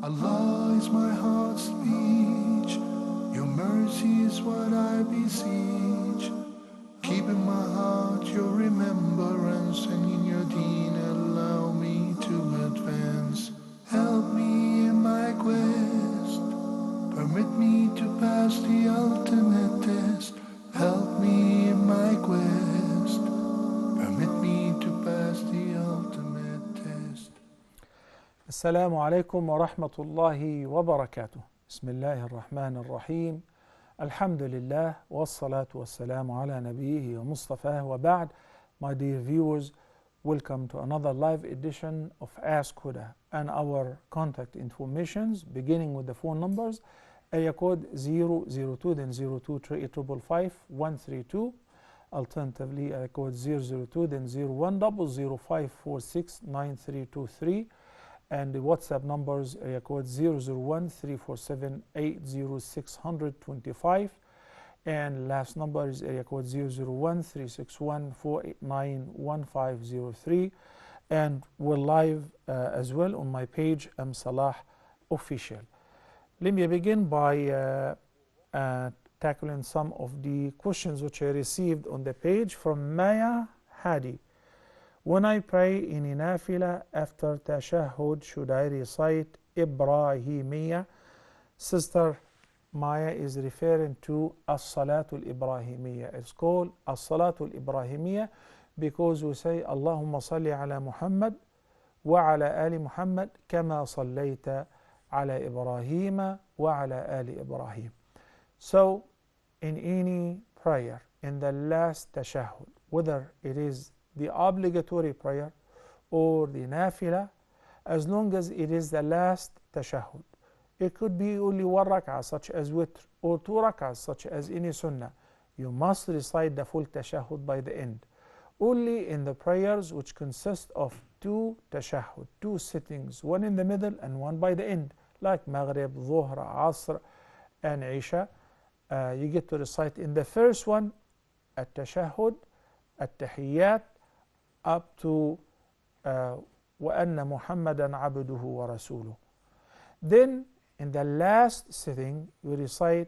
Allah is my heart's speech. Your mercy is what I beseech. Keep in my heart your remembrance, and in your deen allow me to advance. Help me in my quest. Permit me to pass the ultimate test. Help me in my quest. Permit me to pass the ultimate test. السلام عليكم ورحمة الله وبركاته. بسم الله الرحمن الرحيم. الحمد لله والصلاة والسلام على نبيه ومصطفاه وبعد. My dear viewers, welcome to another live edition of Ask Huda and our contact informations beginning with the phone numbers area code 002 then 02 132. Alternatively area code 002 then 010005469323. and the WhatsApp numbers area code 001-347-80625 and last number is area code 001-361-489-1503 and we're live as well on my page Salah official. Let me begin by tackling some of the questions which I received on the page from Maya Hadi. When I pray in a nafila after tashahhud, should I recite Ibrahimiyya? Sister Maya is referring to As-Salatul Ibrahimiyya. It's called As-Salatul Ibrahimiyya because we say Allahumma salli ala Muhammad wa ala ali Muhammad kama sallayta ala Ibrahim wa ala ali Ibrahim. So in any prayer in the last tashahhud, whether it is the obligatory prayer or the nafila, as long as it is the last tashahhud. It could be only one rak'ah such as witr or two rak'ahs such as any sunnah. You must recite the full tashahhud by the end. Only in the prayers which consist of two tashahhud, two sittings, one in the middle and one by the end, like Maghrib, Dhuhr, Asr and Isha, you get to recite in the first one at-tashahhud, at-tahiyyat, up to وَأَنَّ مُحَمَّدًا عَبْدُهُ وَرَسُولُهُ. Then in the last sitting you recite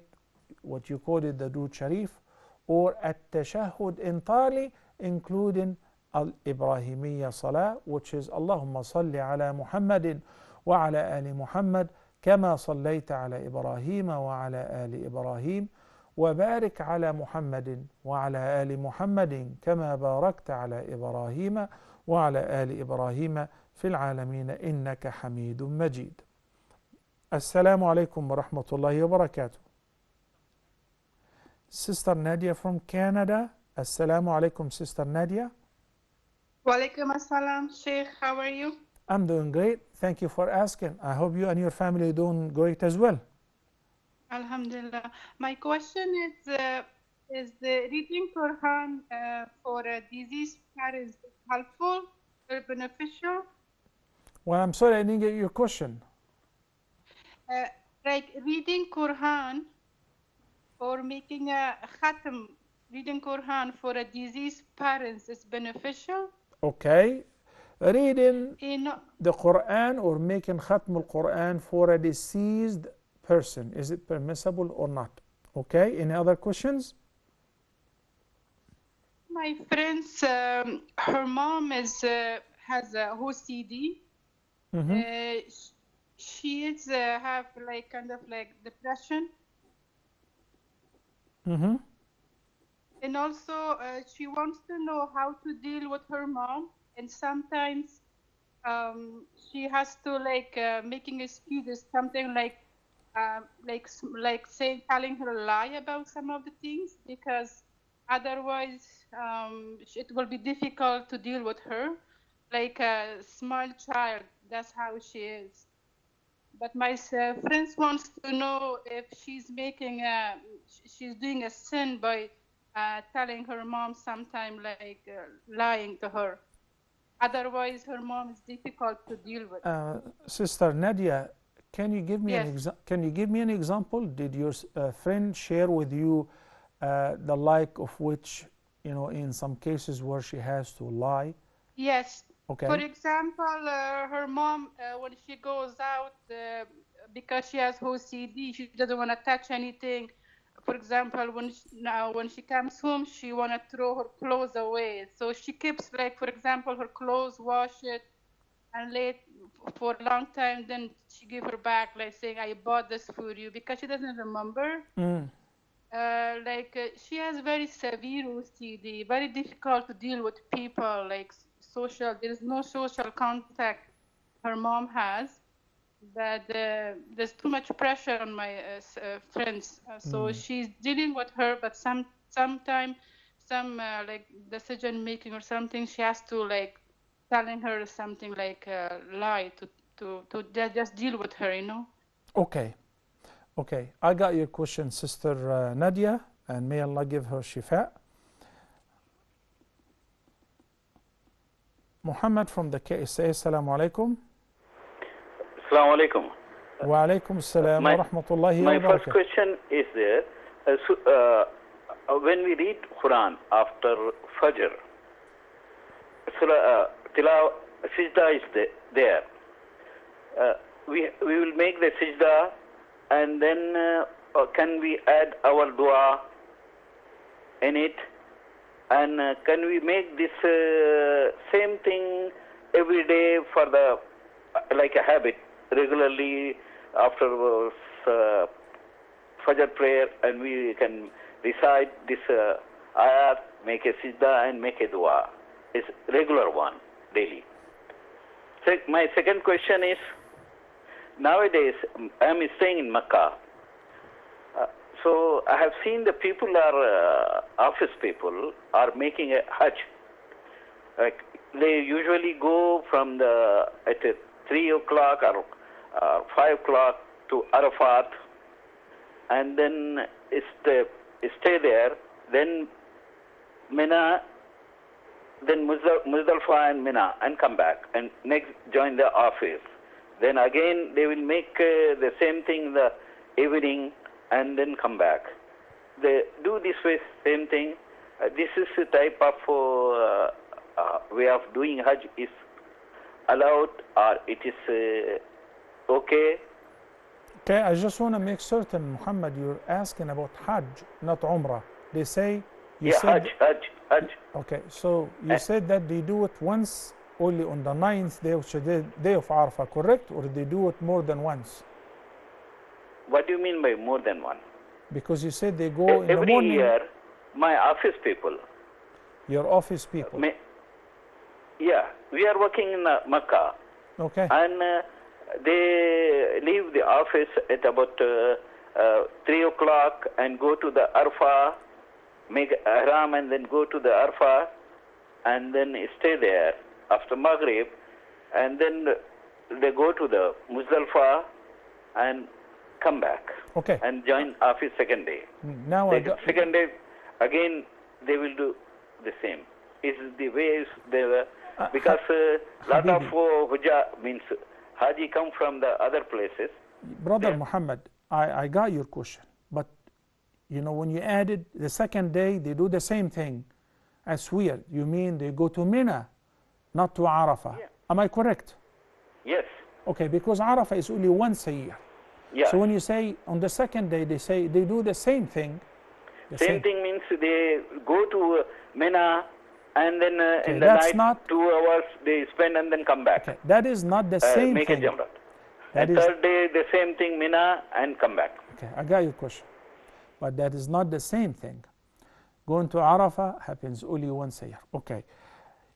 what you call it the Durood Sharif or at-tashahhud entirely including al-Ibrahimiyya Salah, which is Allahumma salli ala Muhammadin wa ala ali Muhammad kama sallayta ala Ibrahim wa ala ali Ibrahim وبارك على محمد وعلى آل محمد كما باركت على إبراهيم وعلى آل إبراهيم في العالمين إنك حميد مجيد. السلام عليكم ورحمة الله وبركاته. Sister Nadia from Canada. السلام عليكم Sister Nadia. Walaikum assalam, Sheikh. How are you? I'm doing great. Thank you for asking. I hope you and your family are doing great as well. Alhamdulillah. My question is the reading Quran for a diseased parents helpful or beneficial? Well, I'm sorry I didn't get your question. Like reading Quran or making a khatam, reading Quran for a diseased parents is beneficial? Okay. Reading the Quran or making khatm al-Quran for a deceased person, is it permissible or not? Okay, any other questions? My friend's her mom is has a OCD. She is have like kind of like depression. And also she wants to know how to deal with her mom, and sometimes she has to like making excuses, something like say telling her a lie about some of the things because otherwise it will be difficult to deal with her, like a small child. That's how she is. But my friends wants to know if she's making she's doing a sin by telling her mom sometime like lying to her. Otherwise her mom is difficult to deal with. Sister Nadia, can you give me an example? Did your friend share with you the like of which, you know, in some cases where she has to lie? Yes, Okay. For example, her mom, when she goes out, because she has OCD, she doesn't want to touch anything. For example, when she comes home, she want to throw her clothes away. So she keeps, like, for example, her clothes, wash it, and lay it for a long time. Then she give her back, like saying, "I bought this for you," because she doesn't remember. She has very severe OCD, very difficult to deal with people, like social. There is no social contact her mom has, but there's too much pressure on my friends. So she's dealing with her, but sometimes some like decision making or something, she has to like telling her something like lie to just deal with her, you know. Okay. Okay, I got your question, Sister Nadia, and may Allah give her shifa. Muhammad from the KSA, Assalamu alaikum. Assalamu alaikum. Wa alaikum assalam wa rahmatullahi wa My barakatuh. first question is there, when we read Quran after Fajr, Sijda is there. We will make the Sijda, and then can we add our dua in it? And can we make this same thing every day for the, like a habit, regularly after Fajr prayer, and we can recite this ayat, make a Sijda and make a dua. It's regular one, daily. My second question is, nowadays, I'm staying in Mecca. So I have seen the people are, office people are making a Hajj. Like they usually go from at 3 o'clock or 5 o'clock to Arafat, and then stay there, then Mina, then Muzdalifah and Mina, and come back, and next join the office. Then again they will make the same thing in the evening, and then come back. They do this way, same thing. This is a type of way of doing Hajj is allowed, or it is okay? Okay, I just want to make certain, Muhammad, you're asking about Hajj, not Umrah. They say, you said, Hajj. Okay, so you said that they do it once only on the 9th day, which is the day of Arafah, correct? Or they do it more than once? What do you mean by more than one? Because you said they go in the Every morning. year, my office people. Your office people. Yeah, we are working in Makkah. Okay. And they leave the office at about 3 o'clock and go to the Arafah, make Ihram, and then go to the Arafah, and then stay there after Maghrib, and then they go to the Muzdalifah and come back. Okay. And join office second day. Now second day, again, they will do the same. Is the way they were, because lot of Hujjah means Haji come from the other places. Brother Muhammad, I got your question, but you know, when you added the second day, they do the same thing. That's weird. You mean they go to Mina, not to Arafah? Yeah. Am I correct? Yes. Okay, because Arafah is only once a year. Yeah. So when you say on the second day, they say they do the same thing. Same thing means they go to Mina, and then in the that's night, not, 2 hours they spend and then come back. Okay, that is not the same make thing. a Jamrat. That And is, third day, the same thing, Mina, and come back. okay, I got your question. But that is not the same thing. Going to Arafah happens only once a year. Okay.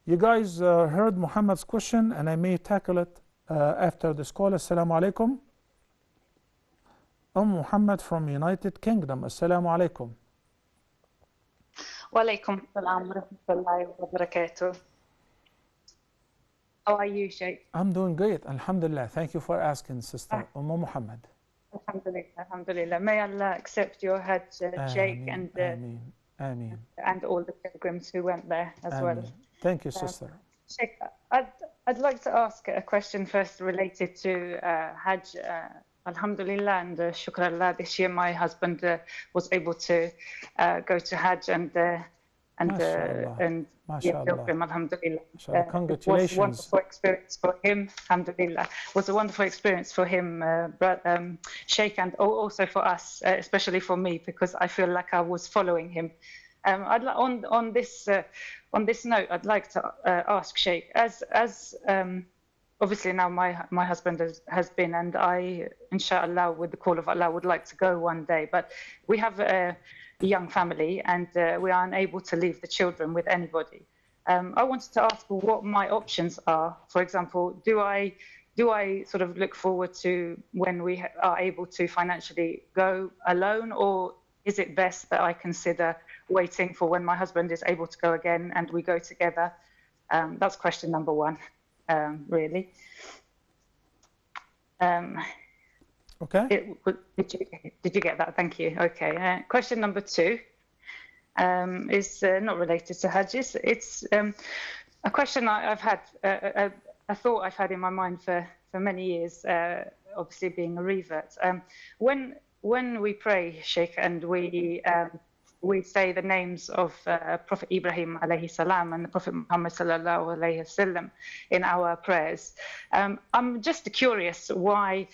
You guys heard Muhammad's question, and I may tackle it after this call. Assalamu alaikum. Muhammad from United Kingdom. Assalamu alaikum. Wa alaikum salam wa rahmatullahi wa barakatuh. How are you, Sheikh? I'm doing great. Alhamdulillah. Thank you for asking, Sister Muhammad. Alhamdulillah, alhamdulillah. May Allah accept your Hajj, Sheikh, and all the pilgrims who went there as well. Thank you, Sister. Sheikh, I'd like to ask a question first related to Hajj. Alhamdulillah and Shukrallah. This year, my husband was able to go to Hajj and MashaAllah. Alhamdulillah. Congratulations. It was a wonderful experience for him. Alhamdulillah. It was a wonderful experience for him, Sheikh, and also for us, especially for me, because I feel like I was following him. On this note, I'd like to ask Sheikh, as obviously now my husband has been, and I, inshallah, with the call of Allah, would like to go one day. But we have a young family, and we are unable to leave the children with anybody. I wanted to ask what my options are. For example, do I sort of look forward to when we are able to financially go alone, or is it best that I consider waiting for when my husband is able to go again and we go together? That's question number one, really. Okay. Did you get that? Thank you. Okay. Question number two is not related to Hajj. It's a question I've had, a thought I've had in my mind for many years, obviously being a revert. When we pray, Sheikh, and we say the names of Prophet Ibrahim alayhi salam and the Prophet Muhammad sallallahu alayhi wasallam in our prayers, I'm just curious why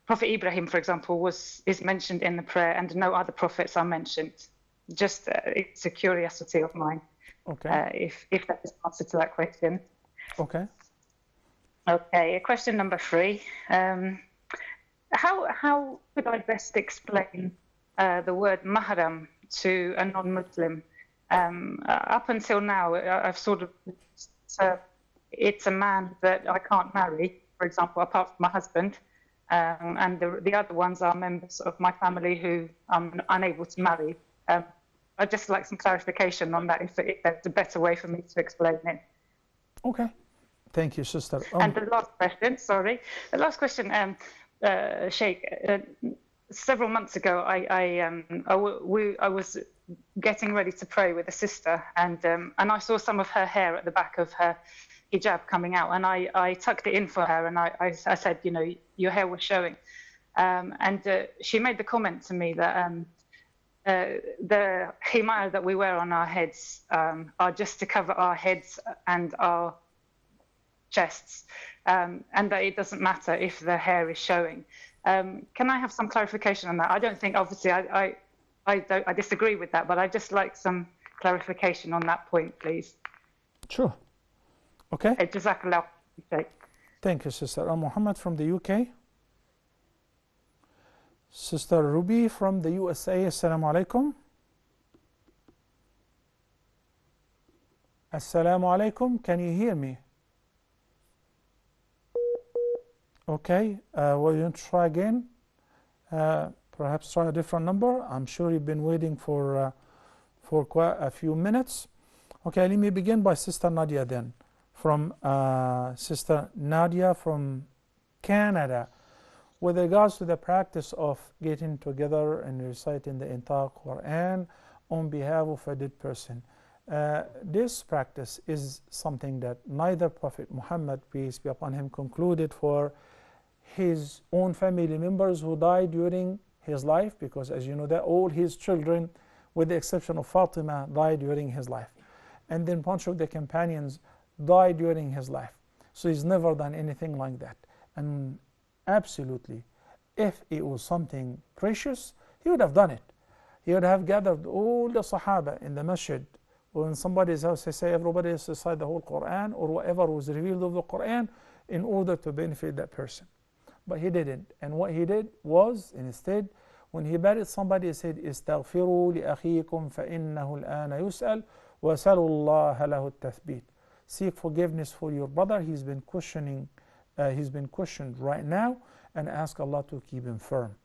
Prophet Ibrahim, for example, is mentioned in the prayer and no other prophets are mentioned. Just it's a curiosity of mine. Okay. If that is the answer to that question. Okay. Okay. Question number three. How could I best explain the word mahram to a non-Muslim? Up until now, I've sort of it's a man that I can't marry, for example, apart from my husband, and the other ones are members of my family who I'm unable to marry. I'd just like some clarification on that, if there's a better way for me to explain it. Okay. Thank you, sister. And the last question, Sheikh, several months ago, I was getting ready to pray with a sister, and I saw some of her hair at the back of her hijab coming out, and I tucked it in for her, and I said, you know, your hair was showing, and she made the comment to me that the himar that we wear on our heads are just to cover our heads and our chests, and that it doesn't matter if the hair is showing. Can I have some clarification on that? I don't think, obviously, I disagree with that, but I'd just like some clarification on that point, please. Sure. Okay. Jazakallah. Thank you, Sister Muhammad from the UK. Sister Ruby from the USA. Assalamu alaikum. Assalamu alaikum. Can you hear me? Okay. Will you try again? Perhaps try a different number. I'm sure you've been waiting for quite a few minutes. Okay, let me begin by Sister Nadia then. From Sister Nadia from Canada, with regards to the practice of getting together and reciting the entire Quran on behalf of a dead person. This practice is something that neither Prophet Muhammad, peace be upon him, concluded for his own family members who died during his life, because as you know that all his children, with the exception of Fatima, died during his life, and then a bunch of the companions died during his life. So he's never done anything like that. And absolutely, if it was something precious, he would have done it. He would have gathered all the Sahaba in the masjid, or in somebody's house, say everybody is recite the whole Quran or whatever was revealed of the Quran in order to benefit that person. But he didn't. And what he did was, instead, when he buried somebody, he said, "Istaghfiru li akhikum fa innahu al-ana yus'al wa salu Allah lahu at-tathbit." Seek forgiveness for your brother. He's been questioned right now, and ask Allah to keep him firm.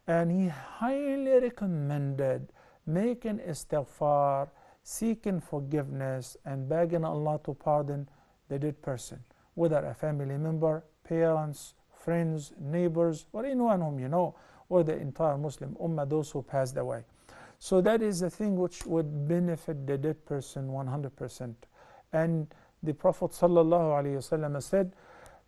And he highly recommended making istighfar, seeking forgiveness, and begging Allah to pardon the dead person, whether a family member, parents, friends, neighbors, or anyone whom you know, or the entire Muslim Ummah, those who passed away. So that is the thing which would benefit the dead person 100%. And the Prophet ﷺ said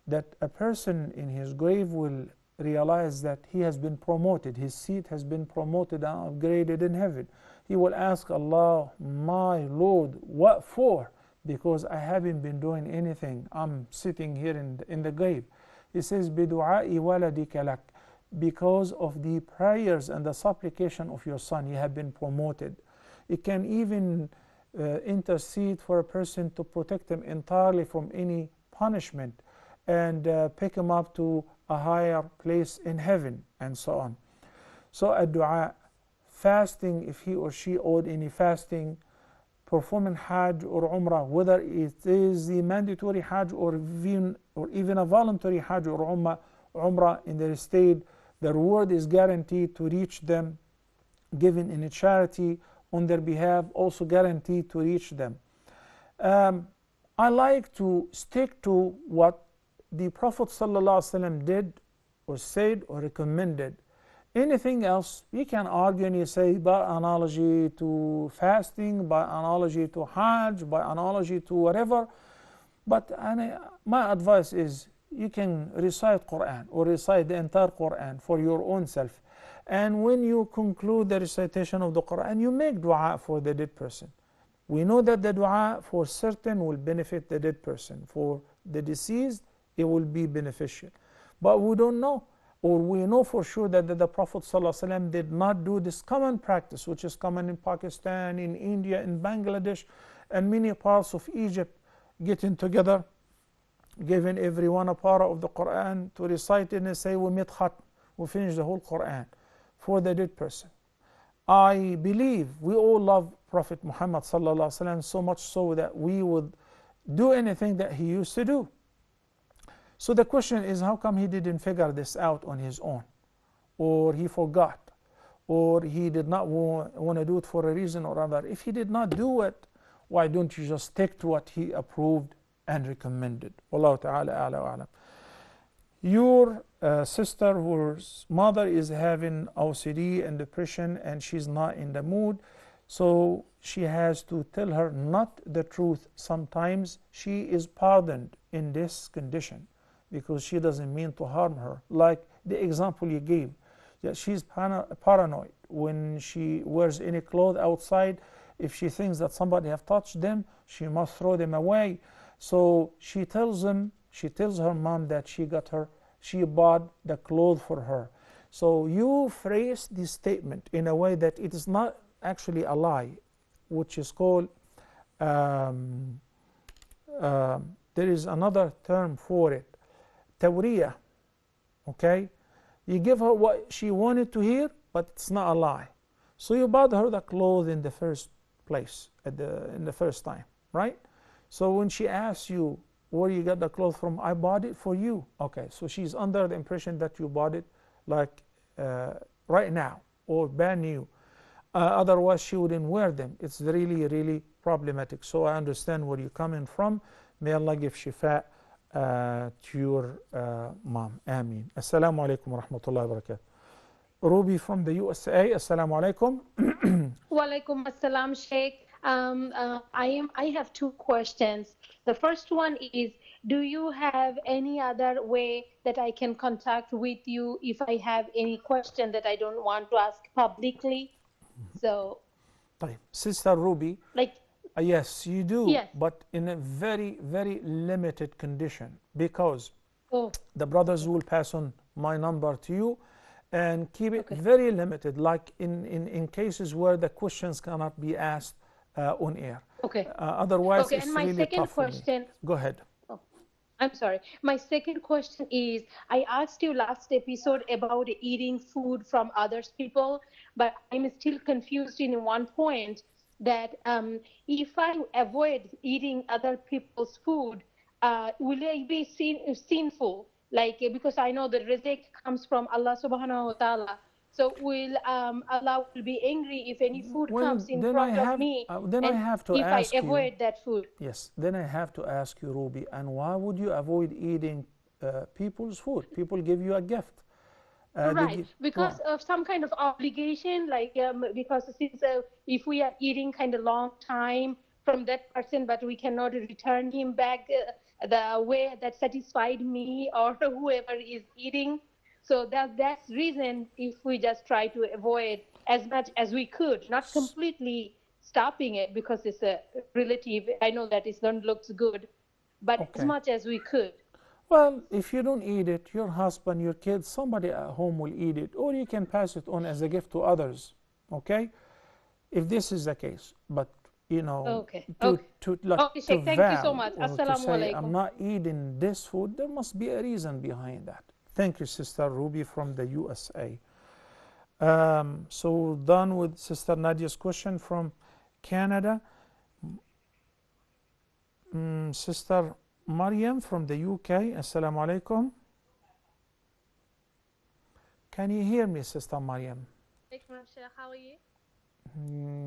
that a person in his grave will realize that he has been promoted, his seat has been promoted and upgraded in heaven. He will ask Allah, my Lord, what for? Because I haven't been doing anything. I'm sitting here in the grave. He says, بِدُعَاءِ وَلَدِكَ لَكَ, because of the prayers and the supplication of your son, you have been promoted. It can even intercede for a person to protect him entirely from any punishment and pick him up to a higher place in heaven, and so on. So a dua, fasting, if he or she owed any fasting, performing Hajj or Umrah, whether it is the mandatory Hajj or even a voluntary Hajj or Umrah in their state, the reward is guaranteed to reach them. Given in a charity on their behalf, also guaranteed to reach them. I like to stick to what the Prophet ﷺ did or said or recommended. Anything else, you can argue and you say by analogy to fasting, by analogy to Hajj, by analogy to whatever. But my advice is you can recite Quran or recite the entire Quran for your own self. And when you conclude the recitation of the Quran, you make dua for the dead person. We know that the dua for certain will benefit the dead person. For the deceased, it will be beneficial. But we don't know, or we know for sure that the Prophet ﷺ did not do this common practice, which is common in Pakistan, in India, in Bangladesh, and many parts of Egypt, getting together, giving everyone a para of the Quran to recite it and say, we made khatm, we finished the whole Quran for the dead person. I believe we all love Prophet Muhammad ﷺ so much so that we would do anything that he used to do. So the question is, how come he didn't figure this out on his own? Or he forgot? Or he did not want to do it for a reason or other? If he did not do it, why don't you just stick to what he approved and recommended? Wallahu ta'ala a'la wa a'lam. Your sister whose mother is having OCD and depression and she's not in the mood, so she has to tell her not the truth. Sometimes she is pardoned in this condition because she doesn't mean to harm her. Like the example you gave, that she's paranoid when she wears any clothes outside. If she thinks that somebody have touched them, she must throw them away. So she tells her mom that she bought the clothes for her. So you phrase this statement in a way that it is not actually a lie, which is called, there is another term for it, tawriyah. Okay? You give her what she wanted to hear, but it's not a lie. So you bought her the clothes in the first place, in the first time, right? So when she asks you where you got the clothes from, I bought it for you. Okay, so she's under the impression that you bought it like right now or brand new. Otherwise she wouldn't wear them. It's really, really problematic. So I understand where you're coming from. May Allah give shifa to your mom. Ameen. Assalamu alaikum wa rahmatullahi wa barakatuh. Ruby from the USA. Assalamu alaikum. Wa alaikum assalam, Sheikh. I have two questions. The first one is, do you have any other way that I can contact with you if I have any question that I don't want to ask publicly? So, Sister Ruby, like, yes, you do, yes, but in a very, very limited condition, because oh, the brothers will pass on my number to you and keep it very limited, like in cases where the questions cannot be asked on air. Okay. Otherwise, it's and my really second tough for me. question. Go ahead. Oh, I'm sorry. My second question is, I asked you last episode about eating food from other people, but I'm still confused in one point that if I avoid eating other people's food, will I be sinful? Like, because I know the rizq comes from Allah subhanahu wa ta'ala. So will Allah will be angry if any food comes in front of me, then I have to ask I avoid that food? Yes, then I have to ask you, Ruby, and why would you avoid eating people's food? People give you a gift. Right, because of some kind of obligation, like because since if we are eating kind of long time from that person, but we cannot return him back the way that satisfied me or whoever is eating. So that's reason if we just try to avoid as much as we could, not completely stopping it because it's a relative. I know that it don't looks good, but as Okay. much as we could. Well, if you don't eat it, your husband, your kids, somebody at home will eat it, or you can pass it on as a gift to others. Okay, if this is the case, but you know, Okay. to Okay. to like Okay, to Sheikh. Thank you so vow much. or to Assalamu say I'm alaikum. not eating this food, there must be a reason behind that. Thank you, Sister Ruby from the USA. So done with Sister Nadia's question from Canada. Sister Mariam from the UK. Assalamu alaikum. Can you hear me, Sister Mariam? How are you?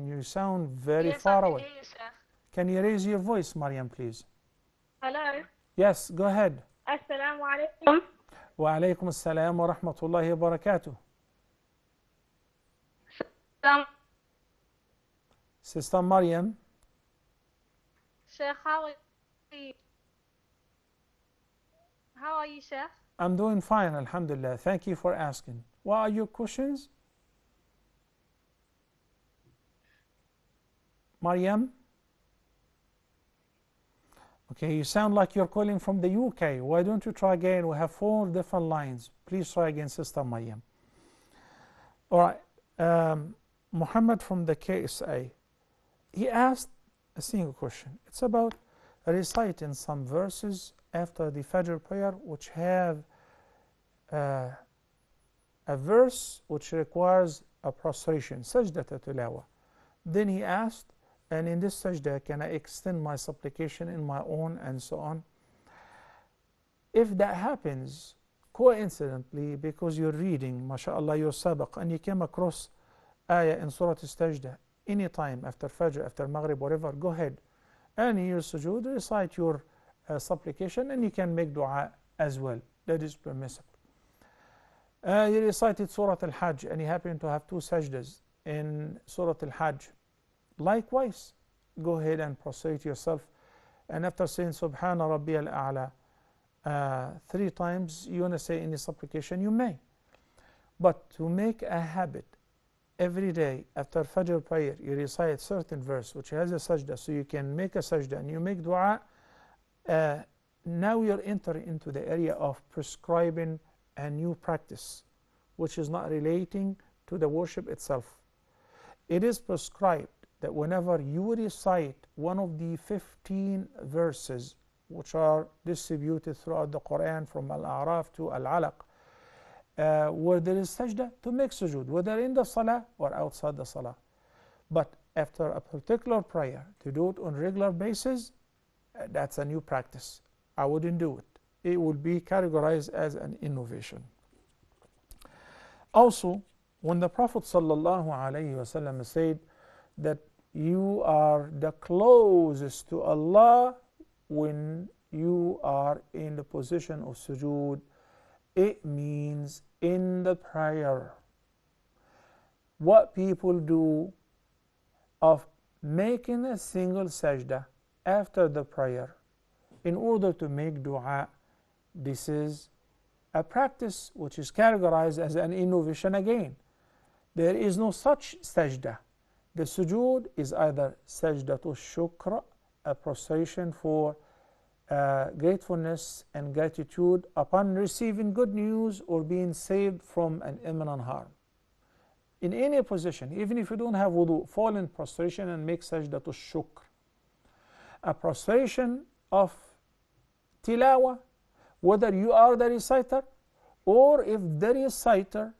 You sound very Yes, I far can away. hear you, Chef. Can you raise your voice, Mariam, please? Hello. Yes, go ahead. Assalamu alaikum. Wa alaikum assalam wa rahmatullahi wa barakatuh. Sister Mariam. Sheikh, how are you? How are you, Sheikh? I'm doing fine, alhamdulillah. Thank you for asking. What are your questions? Mariam? Okay, you sound like you're calling from the UK. Why don't you try again? We have 4 different lines. Please try again, Sister Mariam. All right. Muhammad from the KSA. He asked a single question. It's about reciting some verses after the Fajr prayer which have a verse which requires a prostration, sajda tilawa. Then he asked, and in this sajda, can I extend my supplication in my own and so on? If that happens, coincidentally, because you're reading, mashallah, your sabaq, and you came across ayah in Surah Al-Sajda, anytime after Fajr, after Maghrib, whatever, go ahead. And in your sujood, recite your supplication, and you can make dua as well. That is permissible. You recited Surah Al-Hajj, and you happen to have 2 sajdas in Surah Al-Hajj. Likewise, go ahead and prostrate yourself, and after saying Subhana Rabbi al-A'la 3 times, you want to say any supplication, you may. But to make a habit every day after Fajr prayer, you recite certain verse which has a sajda, so you can make a sajda and you make dua. Now you're entering into the area of prescribing a new practice, which is not relating to the worship itself. It is prescribed that whenever you recite one of the 15 verses which are distributed throughout the Quran from Al-A'raf to Al-Alaq, where there is sajda, to make sujood, whether in the salah or outside the salah. But after a particular prayer, to do it on a regular basis, that's a new practice. I wouldn't do it. It would be categorized as an innovation. Also, when the Prophet ﷺ said that you are the closest to Allah when you are in the position of sujood, it means in the prayer. What people do of making a single sajda after the prayer in order to make dua, this is a practice which is categorized as an innovation again. There is no such sajda. The sujood is either sajdatul shukr, a prostration for gratefulness and gratitude upon receiving good news or being saved from an imminent harm. In any position, even if you don't have wudu, fall in prostration and make sajdatul shukr. A prostration of tilawa, whether you are the reciter or if the reciter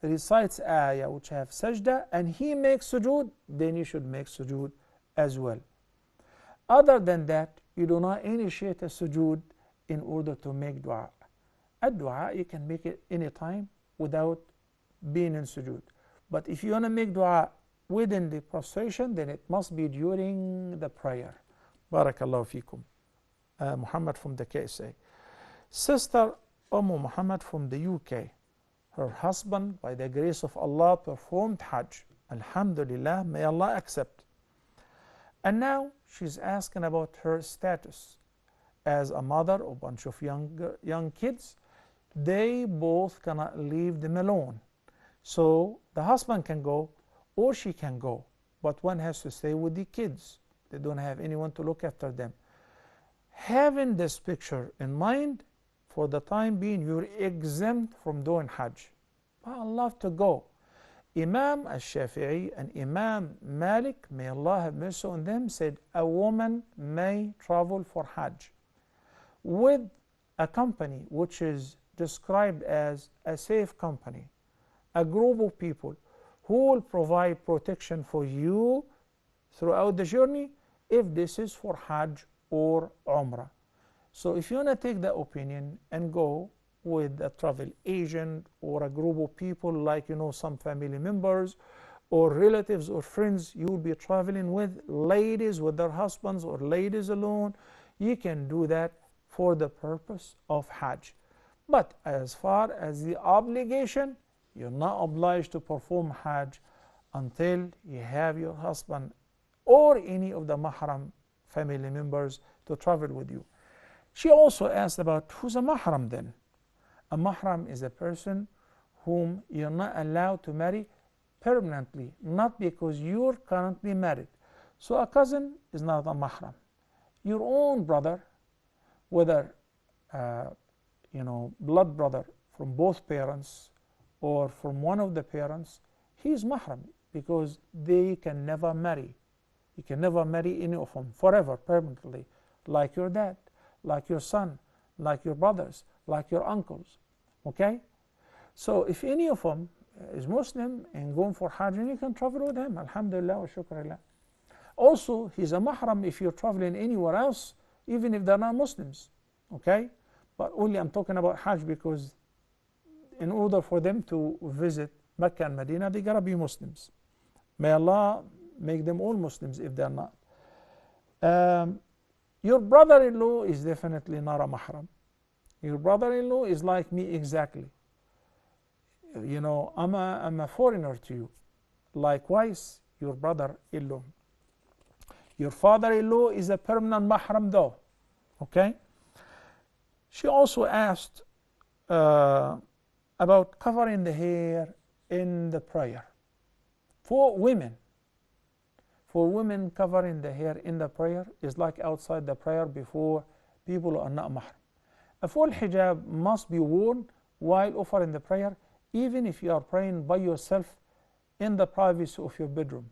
recites ayah which have sajda and he makes sujood, then you should make sujood as well. Other than that, you do not initiate a sujood in order to make dua. A dua, you can make it anytime without being in sujood. But if you want to make dua within the prostration, then it must be during the prayer. Barakallahu feekum. Muhammad from the KSA. Sister Muhammad from the UK. Her husband, by the grace of Allah, performed Hajj. Alhamdulillah, may Allah accept. And now she's asking about her status as a mother of a bunch of young kids. they both cannot leave them alone. So the husband can go or she can go, but one has to stay with the kids. They don't have anyone to look after them. Having this picture in mind, for the time being, you're exempt from doing Hajj. But I love to go. Imam al-Shafi'i and Imam Malik, may Allah have mercy on them, said a woman may travel for Hajj with a company which is described as a safe company, a group of people who will provide protection for you throughout the journey if this is for Hajj or Umrah. So if you want to take that opinion and go with a travel agent or a group of people like, some family members or relatives or friends you will be traveling with, ladies with their husbands or ladies alone, you can do that for the purpose of Hajj. But as far as the obligation, you're not obliged to perform Hajj until you have your husband or any of the mahram family members to travel with you. She also asked about who's a mahram then. A mahram is a person whom you're not allowed to marry permanently, not because you're currently married. So a cousin is not a mahram. Your own brother, whether blood brother from both parents or from one of the parents, he's mahram because they can never marry. You can never marry any of them forever, permanently, like your dad, like your son, like your brothers, like your uncles. Okay? So if any of them is Muslim and going for Hajj, you can travel with him. Alhamdulillah wa shukrullah. Also, he's a mahram if you're traveling anywhere else, even if they're not Muslims. Okay? But only I'm talking about Hajj because in order for them to visit Mecca and Medina, they gotta be Muslims. May Allah make them all Muslims if they're not. Your brother-in-law is definitely not a mahram. Your brother-in-law is like me exactly. I'm a foreigner to you. Likewise, your brother-in-law. Your father-in-law is a permanent mahram though. Okay? She also asked about covering the hair in the prayer. For women, covering the hair in the prayer is like outside the prayer before people who are not mahram. A full hijab must be worn while offering the prayer, even if you are praying by yourself in the privacy of your bedroom.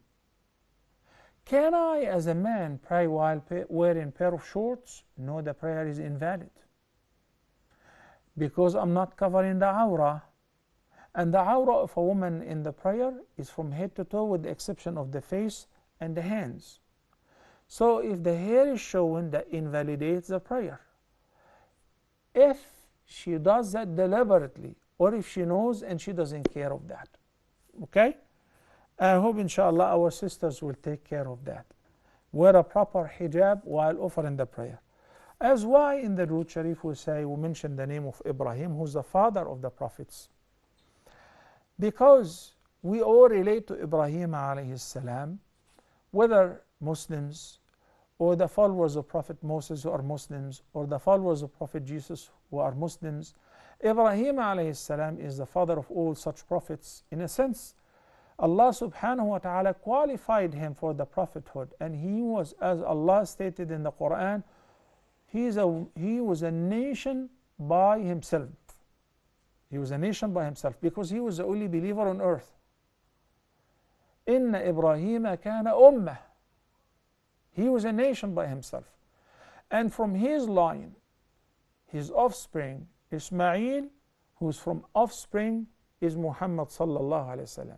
Can I, as a man, pray while wearing a pair of shorts? No, the prayer is invalid because I'm not covering the awrah. And the awrah of a woman in the prayer is from head to toe with the exception of the face and the hands. So if the hair is showing, that invalidates the prayer. If she does that deliberately, or if she knows and she doesn't care of that. Okay? I hope inshallah our sisters will take care of that. Wear a proper hijab while offering the prayer. As why in the Durood Sharif we mention the name of Ibrahim, who's the father of the prophets. Because we all relate to Ibrahim alayhi salam, whether Muslims or the followers of Prophet Moses who are Muslims, or the followers of Prophet Jesus who are Muslims. Ibrahim alayhi salam is the father of all such prophets. In a sense, Allah subhanahu wa ta'ala qualified him for the prophethood, and he was, as Allah stated in the Quran, he was a nation by himself. He was a nation by himself because he was the only believer on earth. Inna Ibrahim kana ummah. He was a nation by himself. And from his line, his offspring, Ismail, who's from offspring, is Muhammad sallallahu alayhi wasallam.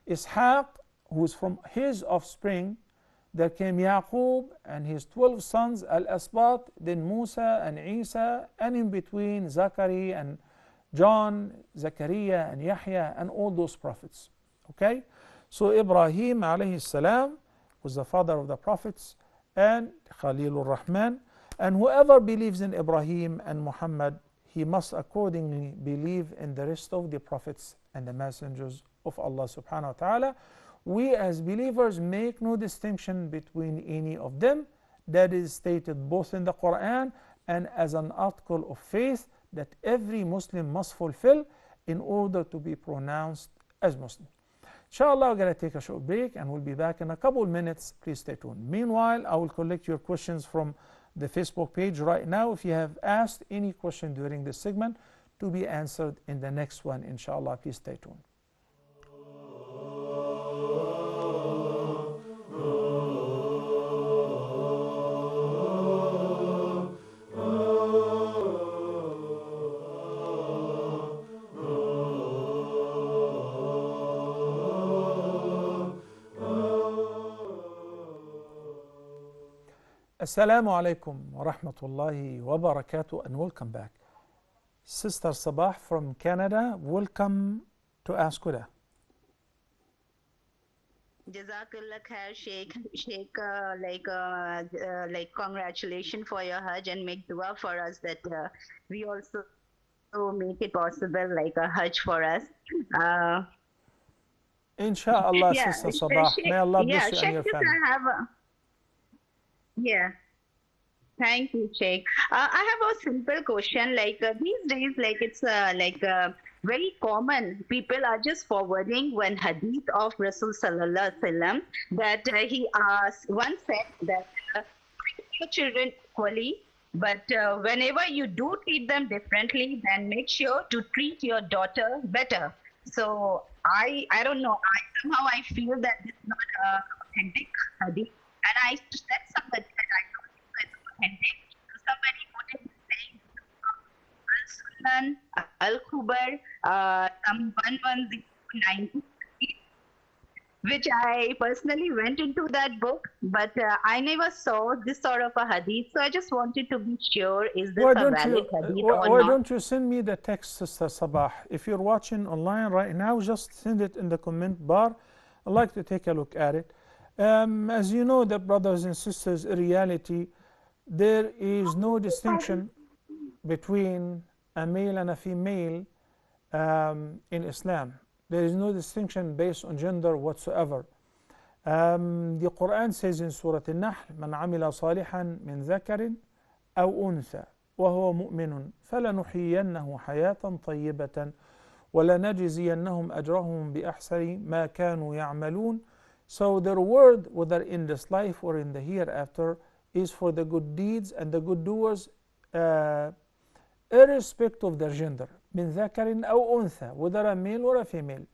Ishaq, who's from his offspring, there came Yaqub and his 12 sons, Al-Asbat, then Musa and Isa, and in between Zachariah and John, Zachariah and Yahya, and all those prophets. Okay? So Ibrahim alayhi salam was the father of the prophets and Khalilur Rahman, and whoever believes in Ibrahim and Muhammad, he must accordingly believe in the rest of the prophets and the messengers of Allah subhanahu wa ta'ala. We as believers make no distinction between any of them. That is stated both in the Quran and as an article of faith that every Muslim must fulfill in order to be pronounced as Muslim. Inshallah, we're going to take a short break and we'll be back in a couple minutes. Please stay tuned. Meanwhile, I will collect your questions from the Facebook page right now. If you have asked any question during this segment, to be answered in the next one, inshallah. Please stay tuned. Assalamu alaikum wa rahmatullahi wa barakatuh, and welcome back. Sister Sabah from Canada, welcome to Ask Huda. Jazakallah khair, Sheikh. Sheikh, like congratulations for your Hajj, and make dua for us that we also make it possible, like a Hajj for us. Inshallah, Yeah, Sister Sabah. May Allah bless you and Sheikh, your just family. I have yeah. Thank you, Sheikh. I have a simple question. Like these days, like it's very common. People are just forwarding one hadith of Rasul Sallallahu Alaihi Wasallam that he once said that treat your children equally, but whenever you do treat them differently, then make sure to treat your daughter better. So I don't know. Somehow I feel that this is not authentic hadith, and I said somebody that I don't think it's authentic. So somebody quoted me saying Al-Sunan, Al-Khubar, some 11090, which I personally went into that book, but I never saw this sort of a hadith. So I just wanted to be sure, is this Why a don't valid you hadith why or not? don't you send me the text, Sister Sabah? If you're watching online right now, just send it in the comment bar. I'd like to take a look at it. As you know, the brothers and sisters, in reality, there is no distinction between a male and a female in Islam. There is no distinction based on gender whatsoever. The Quran says in Surah Al-Nahl, من عمل صالحا من ذكر أو أنثى وهو مؤمن فلنحيينه حياة طيبة ولنجزينهم أجرهم بأحسن ما كانوا يعملون. So the reward, whether in this life or in the hereafter, is for the good deeds and the good doers, irrespective of their gender. من ذكر أو أنثى, whether a male or a female.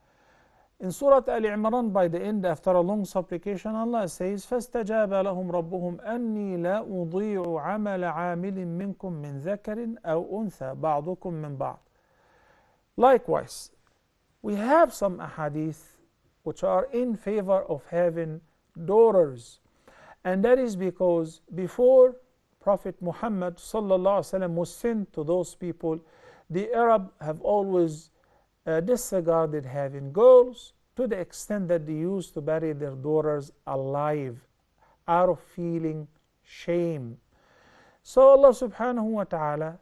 In Surah Al-Imran, by the end, after a long supplication, Allah says, فَاسْتَجَابَ لَهُمْ رَبُّهُمْ أَنِّي لَا أُضِيعُ عَمَلَ عَامِلٍ مِّنكُم مِّن ذَكَرٍ أَوْ أُنثَى بَعْضُكُم مِّن بَعْضٍ. Likewise, we have some ahadith which are in favor of having daughters, and that is because before Prophet Muhammad sallallahu alaihi wasallam was sent to those people, the Arab have always disregarded having girls, to the extent that they used to bury their daughters alive out of feeling shame. So Allah subhanahu wa ta'ala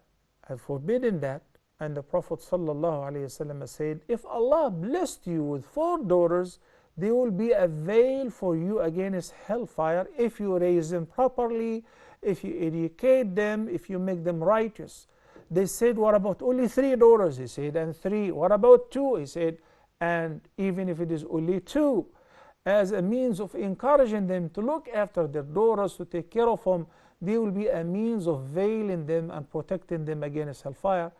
have forbidden that, and the Prophet sallallahu alaihi wasallam said, if Allah blessed you with 4 daughters, they will be a veil for you against hellfire if you raise them properly, if you educate them, if you make them righteous. They said, what about only 3 daughters? He said, and 3. What about 2? He said, and even if it is only 2, as a means of encouraging them to look after their daughters, to take care of them, they will be a means of veiling them and protecting them against hellfire.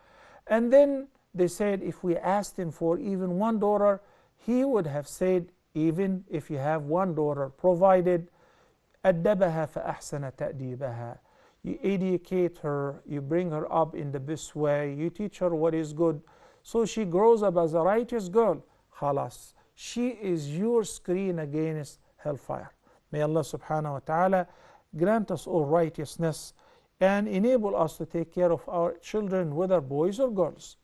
And then they said, if we asked him for even 1 daughter, he would have said, even if you have 1 daughter, provided أَدَّبَهَا فَأَحْسَنَ تَأْدِيبَهَا, you educate her, you bring her up in the best way, you teach her what is good, so she grows up as a righteous girl. Khalas, she is your screen against hellfire. May Allah subhanahu wa ta'ala grant us all righteousness and enable us to take care of our children, whether boys or girls.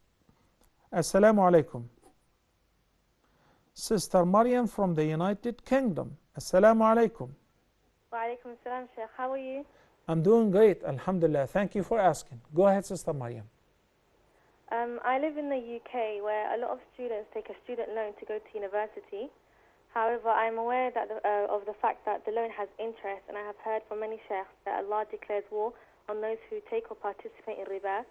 Assalamu alaikum. Sister Maryam from the United Kingdom. Assalamu alaikum. Wa alaikum assalam, Sheikh. How are you? I'm doing great, alhamdulillah. Thank you for asking. Go ahead, Sister Maryam. I live in the UK, where a lot of students take a student loan to go to university. However, I'm aware that of the fact that the loan has interest, and I have heard from many sheikhs that Allah declares war on those who take or participate in riba.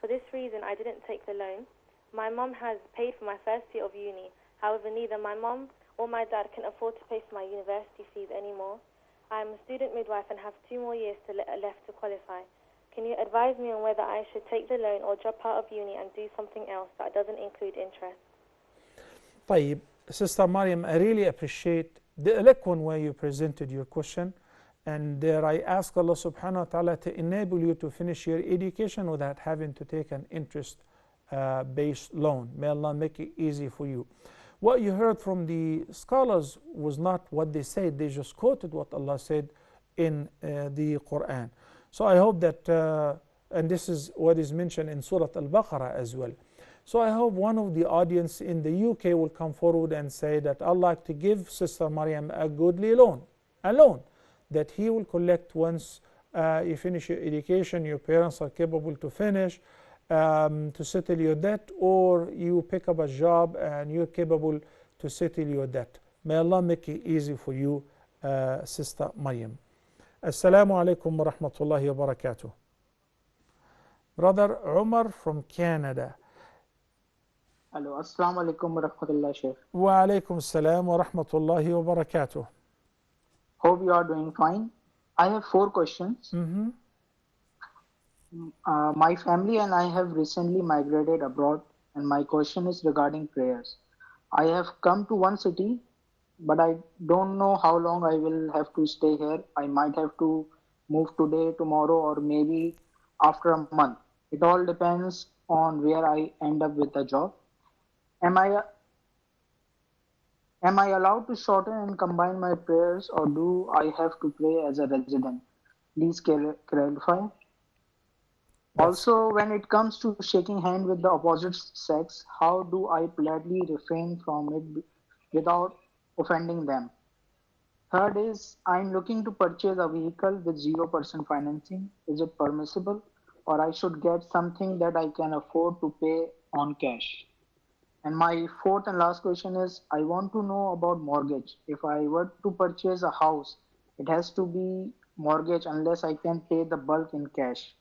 For this reason, I didn't take the loan. My mom has paid for my first year of uni. However, neither my mom or my dad can afford to pay for my university fees anymore. I am a student midwife and have 2 more years left to qualify. Can you advise me on whether I should take the loan or drop out of uni and do something else that doesn't include interest? طيب, Sister Mariam, I really appreciate the eloquent way you presented your question. And there I ask Allah subhanahu wa ta'ala to enable you to finish your education without having to take an interest-based loan. May Allah make it easy for you. What you heard from the scholars was not what they said. They just quoted what Allah said in the Quran. So I hope that, and this is what is mentioned in Surah Al-Baqarah as well. So I hope one of the audience in the UK will come forward and say that I'd like to give Sister Mariam a goodly loan, a loan that he will collect once you finish your education, your parents are capable to finish, to settle your debt, or you pick up a job and you're capable to settle your debt. May Allah make it easy for you, Sister Mariam. Assalamu alaikum wa rahmatullahi wa barakatuh. Brother Umar from Canada. Hello, assalamu alaikum wa rahmatullahi, Sheikh. Wa alaikum assalam wa rahmatullahi wa barakatuh. Hope you are doing fine. I have 4 questions. My family and I have recently migrated abroad, and my question is regarding prayers. I have come to one city, but I don't know how long I will have to stay here. I might have to move today, tomorrow, or maybe after a month. It all depends on where I end up with a job. Am I allowed to shorten and combine my prayers, or do I have to pray as a resident? Please clarify. Also, when it comes to shaking hands with the opposite sex, how do I politely refrain from it without offending them? Third is, I'm looking to purchase a vehicle with 0% financing. Is it permissible, or I should get something that I can afford to pay on cash? And my 4th and last question is, I want to know about mortgage. If I were to purchase a house, it has to be mortgage unless I can pay the bulk in cash.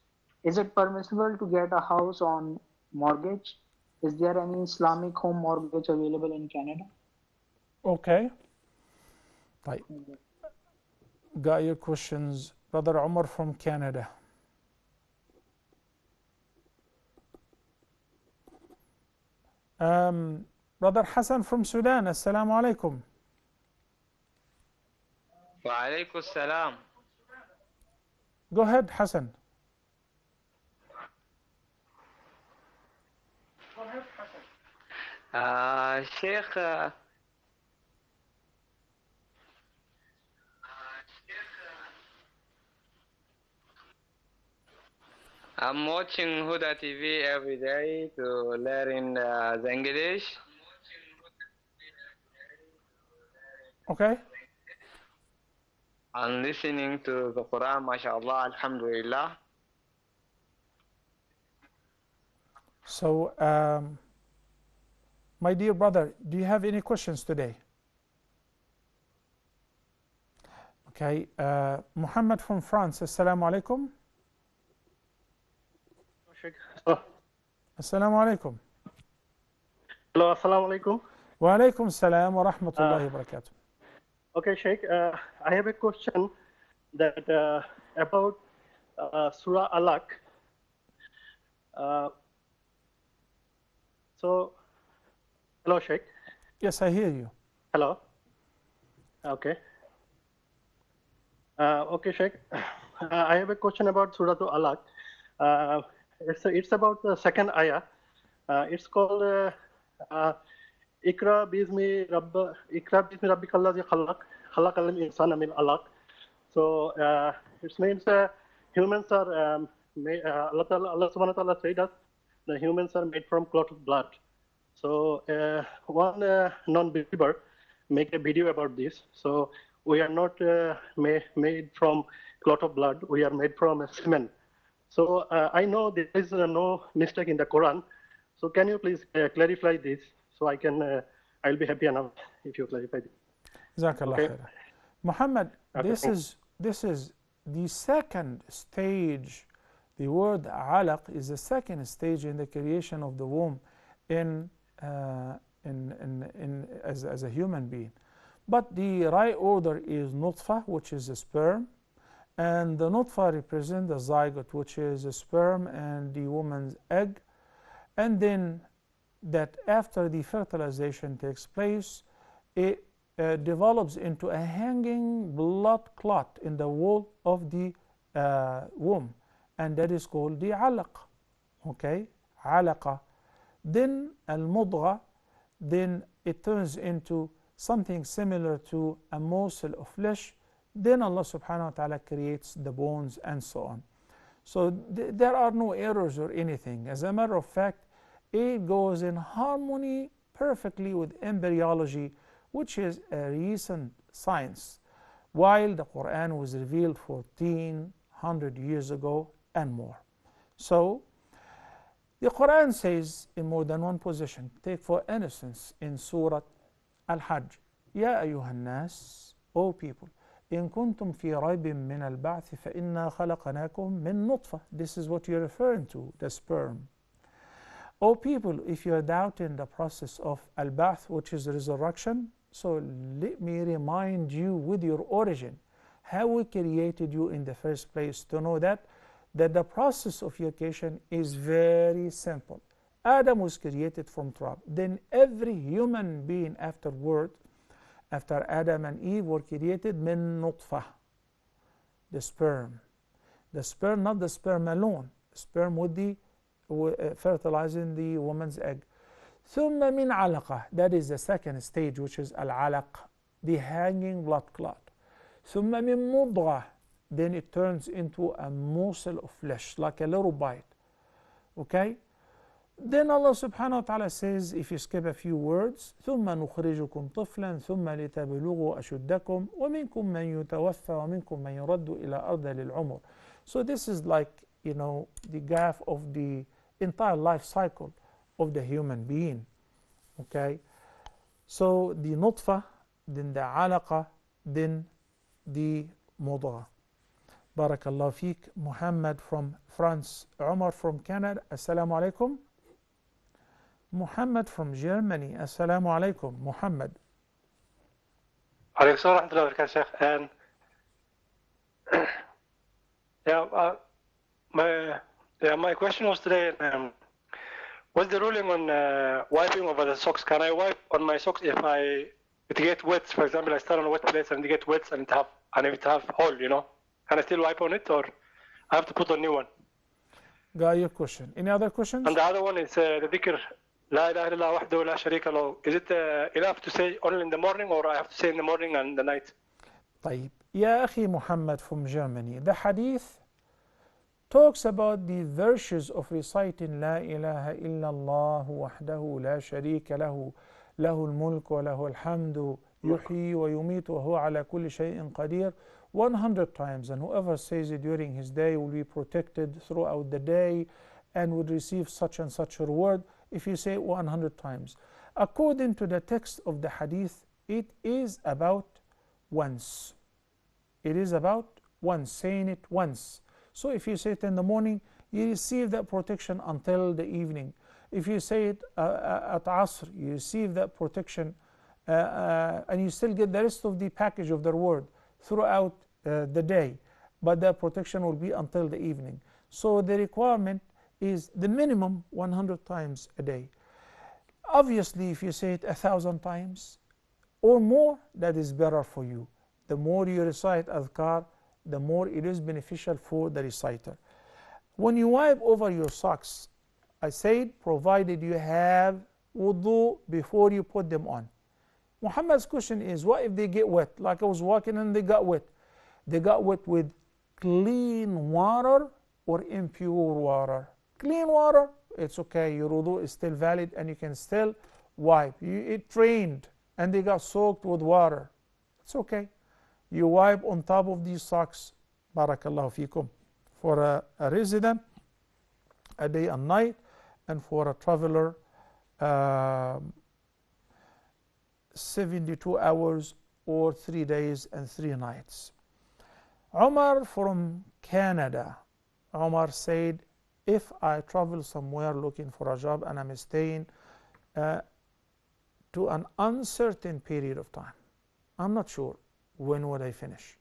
Is it permissible to get a house on mortgage? Is there any Islamic home mortgage available in Canada? Okay. طيب. Got your questions. Brother Umar from Canada. Brother Hassan from Sudan. Assalamu alaikum. Wa alaikum salam. Go ahead, Hassan. Sheikh, I'm watching Huda TV every day to learn the English. Okay. I'm listening to the Quran, mashallah, alhamdulillah. So, my dear brother, do you have any questions today? Okay. Muhammad from France. Assalamu alaikum. Assalamu alaikum. Hello, assalamu alaikum. Wa alaikum assalam wa rahmatullahi wa barakatuh. Okay, Sheikh, I have a question that about Surah Alaq. So, hello, Sheikh. Yes, I hear you. Hello. Okay. Okay, Sheikh. I have a question about Surah Alaq. It's about the second ayah. It's called Ikra bismi rabbika allazi khalaq khalaqal insana min alaq. So it means humans are Allah subhanahu wa ta'ala said that the humans are made from clot of blood. So one non-believer make a video about this. So we are not made from clot of blood. We are made from semen. So I know there is no mistake in the Quran. So can you please clarify this? So I'll be happy enough if you clarify this. Jazakallah Okay. khair. Muhammad, Okay, this is the second stage, The word alaq is the second stage in the creation of the womb as a human being. But the right order is nutfa, which is a sperm, and the nutfa represents the zygote, which is a sperm and the woman's egg. And then that after the fertilization takes place, it develops into a hanging blood clot in the wall of the womb, and that is called the alaq. Okay, alaqa. Then al-mudgha, then it turns into something similar to a morsel of flesh. Then Allah subhanahu wa ta'ala creates the bones and so on. So there are no errors or anything. As a matter of fact, it goes in harmony perfectly with embryology, which is a recent science, while the Quran was revealed 1400 years ago and more. So the Quran says in more than one position, take for instance in Surah Al-Hajj, Ya ayyuhan nas, O people, in kuntum fi raybin min al-ba'th fa inna khalaqnakum min nutfa. This is what you're referring to, the sperm. O people, if you are doubting the process of al-ba'th, which is resurrection, so let me remind you with your origin, how we created you in the first place, to know that the process of your creation is very simple. Adam was created from turab. Then every human being afterward, after Adam and Eve were created, min nutfah, the sperm. The sperm, not the sperm alone, sperm with the fertilizing the woman's egg. ثم من علقة, that is the second stage, which is al-alaq, the hanging blood clot. ثم من مضغة, then it turns into a morsel of flesh, like a little bite. Okay? Then Allah subhanahu wa ta'ala says, if you skip a few words, ثم نخرجكم طفلا ثم لتبلغوا أشدكم ومنكم من يتوفى ومنكم من يرد إلى أرض للعمر. So this is like, you know, the graph of the entire life cycle of the human being. Okay? So the nutfa, then the alaqa, then the mudgha. Barakallahu feek. Muhammad from France. Umar from Canada. Assalamu alaikum. Muhammad from Germany. Assalamu alaikum. Muhammad. Alaikum salam wa rahmatullahi wa barakatuh, Sheikh. And my question was today, what's the ruling on wiping over the socks? Can I wipe on my socks if it get wet? For example, I start on a wet place and it get wet and if it have hole, you know, can I still wipe on it, or I have to put a new one? Got your question. Any other questions? And the other one is the dhikr, La ilaha illallah wahdahu la sharika lahu. Is it enough to say only in the morning, or I have to say in the morning and the night? طيب. يا أخي Muhammad from Germany, the hadith talks about the virtues of reciting La ilaha illallah wahdahu la sharika lahu, lahu al-mulk wa lahu al-hamdu, yuhyi wa yumitu wa huwa ala kulli shay'in qadir, 100 times. And whoever says it during his day will be protected throughout the day and would receive such and such a reward if you say it 100 times. According to the text of the hadith, it is about once. It is about once, saying it once. So if you say it in the morning, you receive that protection until the evening. If you say it at Asr, you receive that protection and you still get the rest of the package of the reward throughout the day. But that protection will be until the evening. So the requirement is the minimum 100 times a day. Obviously, if you say it 1,000 times or more, that is better for you. The more you recite adhkar, the more it is beneficial for the reciter. When you wipe over your socks, I said, provided you have wudu before you put them on. Muhammad's question is, what if they get wet? Like I was walking and they got wet. They got wet with clean water or impure water. Clean water, it's okay. Your wudu is still valid and you can still wipe. It rained and they got soaked with water. It's okay. You wipe on top of these socks, barakallahu fikum, for a resident, a day and night, and for a traveler, 72 hours or 3 days and 3 nights. Umar from Canada. Omar said, if I travel somewhere looking for a job and I'm staying to an uncertain period of time, I'm not sure when will I finish.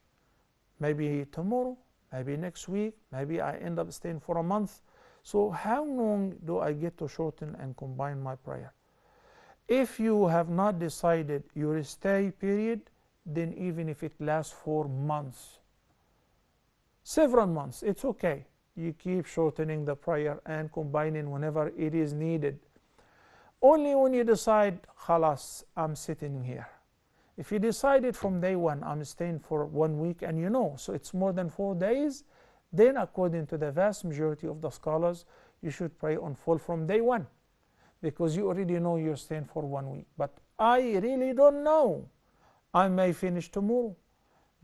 Maybe tomorrow, maybe next week, maybe I end up staying for a month. So how long do I get to shorten and combine my prayer? If you have not decided your stay period, then even if it lasts for months, several months, it's okay. You keep shortening the prayer and combining whenever it is needed. Only when you decide, khalas, I'm sitting here. If you decided from day one, I'm staying for 1 week, and you know, so it's more than 4 days, then according to the vast majority of the scholars, you should pray on full from day one, because you already know you're staying for 1 week. But I really don't know. I may finish tomorrow,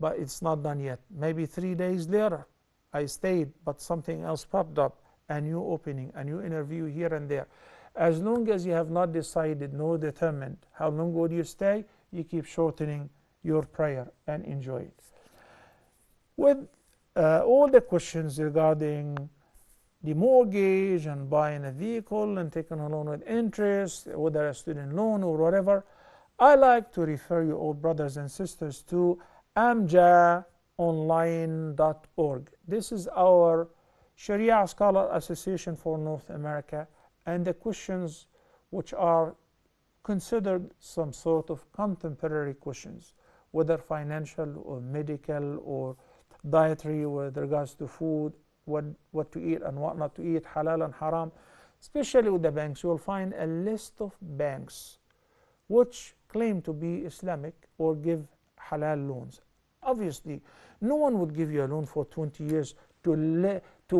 but it's not done yet. Maybe 3 days later, I stayed, but something else popped up, a new opening, a new interview here and there. As long as you have not decided nor determined how long would you stay, you keep shortening your prayer and enjoy it. With all the questions regarding the mortgage and buying a vehicle and taking a loan with interest, whether a student loan or whatever, I like to refer you all brothers and sisters to amjaonline.org. This is our Sharia Scholar Association for North America, and the questions which are considered some sort of contemporary questions, whether financial or medical or dietary with regards to food, what to eat and what not to eat, halal and haram. Especially with the banks, you will find a list of banks which claim to be Islamic or give halal loans. Obviously, no one would give you a loan for 20 years to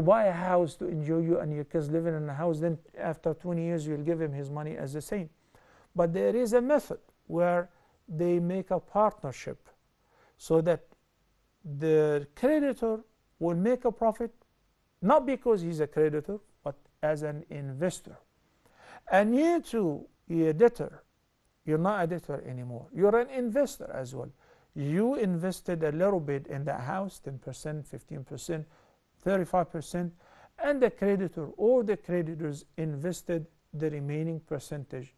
buy a house, to enjoy you and your kids living in a house. Then after 20 years, you'll give him his money as the same. But there is a method where they make a partnership so that the creditor will make a profit, not because he's a creditor, but as an investor. And you too, you're a debtor. You're not a debtor anymore. You're an investor as well. You invested a little bit in the house, 10%, 15%, 35%, and the creditor or the creditors invested the remaining percentage.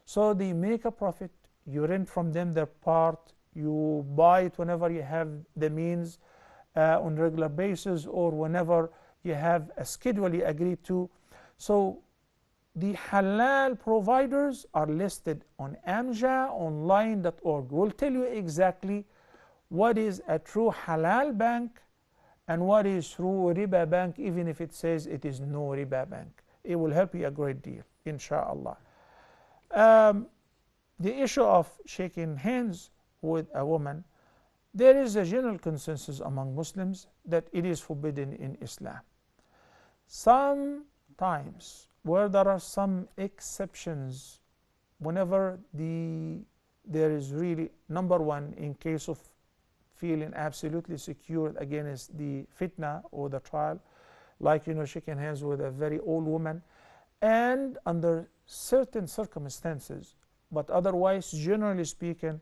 So they make a profit, you rent from them their part, you buy it whenever you have the means on a regular basis or whenever you have a schedule you agreed to. So the halal providers are listed on amjaonline.org. We'll tell you exactly what is a true halal bank and what is true riba bank, even if it says it is no riba bank. It will help you a great deal, inshallah. The issue of shaking hands with a woman, there is a general consensus among Muslims that it is forbidden in Islam. Sometimes, where there are some exceptions, whenever there is really, number one, in case of feeling absolutely secure against the fitna or the trial, like shaking hands with a very old woman, and under certain circumstances. But otherwise, generally speaking,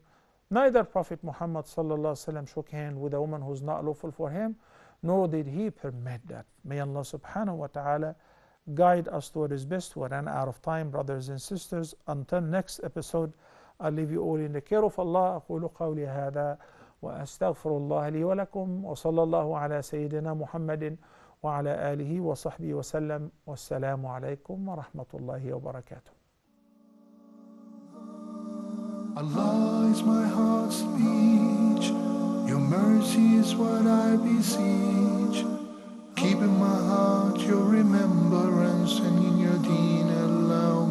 neither Prophet Muhammad shook hands with a woman who's not lawful for him, nor did he permit that. May Allah subhanahu wa ta'ala guide us to what is best. We ran out of time, brothers and sisters. Until next episode, I leave you all in the care of Allah. أقول قولي هذا وأستغفر الله لي ولكم وصلى الله على سيدنا محمد وعلى آله وصحبه وسلم والسلام عليكم ورحمة الله وبركاته. Allah is my heart's speech. Your mercy is what I beseech. Keep in my heart your remembrance and in your deen alone.